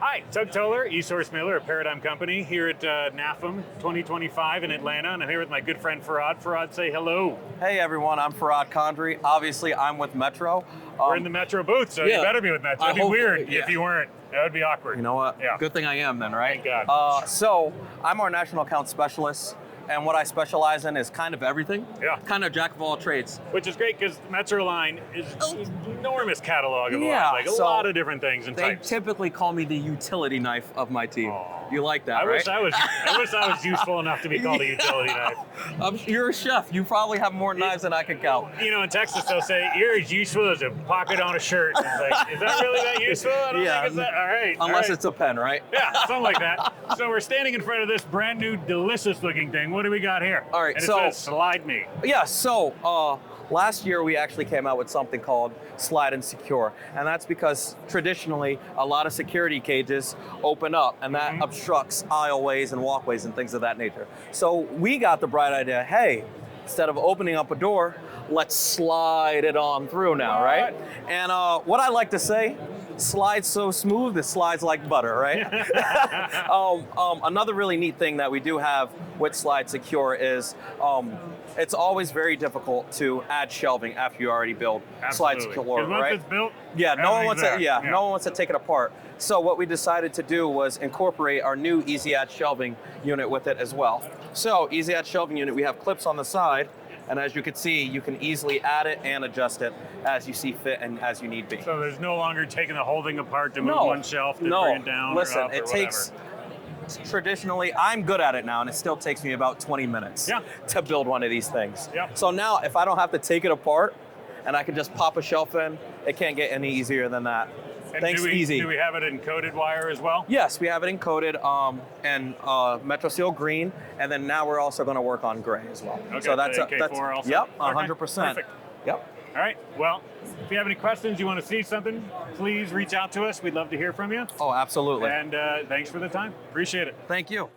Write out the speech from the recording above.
Hi, Tug Toler, e-source mailer at Paradigm Company here at NAFEM 2025 in Atlanta, and I'm here with my good friend Farrad. Farrad, say hello. Hey everyone, I'm Farrad Condry. Obviously, I'm with Metro. We're in the Metro booth, so you better be with Metro. It'd be weird if you weren't. That would be awkward. You know what? Yeah. Good thing I am then, right? Thank God. So, I'm our national account specialist, and what I specialize in is kind of everything. Yeah. Kind of jack of all trades. Which is great because the Metro line is an enormous catalog of Yeah, like a so lot of different things and They types. typically call me the utility knife of my team. Aw. You like that, I right? wish I was useful enough to be called a utility knife. You're a chef. You probably have more knives than I can count. You know, in Texas they'll say you're as useful as a pocket on a shirt. It's like, is that really that useful? I don't think it's that. All right. Unless it's a pen, right? Yeah, something like that. So we're standing in front of this brand new, delicious looking thing. What do we got here? All right, and it so says slide me. Yeah, so last year we actually came out with something called Slide and Secure, and that's because traditionally a lot of security cages open up, and that obstructs aisleways and walkways and things of that nature. So we got the bright idea, hey, instead of opening up a door, let's slide it on through now, right? And what I like to say, slides so smooth, it slides like butter, right? Another really neat thing that we do have with Slide Secure is it's always very difficult to add shelving after you already build Slide Secure, Once right? it's built, Yeah, no one wants everything's to. there. No one wants to take it apart. So what we decided to do was incorporate our new Easy Add shelving unit with it as well. So Easy Add shelving unit, we have clips on the side, and as you can see, you can easily add it and adjust it as you see fit and as you need be. So there's no longer taking the holding apart to move one shelf to bring it down. Listen, or up it or takes. Traditionally, I'm good at it now, and it still takes me about 20 minutes to build one of these things. Yep. So now, if I don't have to take it apart, and I can just pop a shelf in, it can't get any easier than that. And Thanks, Easy. Do we have it in coated wire as well? Yes, we have it encoded and Metro Seal green, and then now we're also going to work on gray as well. Okay, So that's AK4 also? Yep, Okay, 100%. perfect. Yep. All right. Well, if you have any questions, you want to see something, please reach out to us. We'd love to hear from you. Oh, absolutely. And thanks for the time. Appreciate it. Thank you.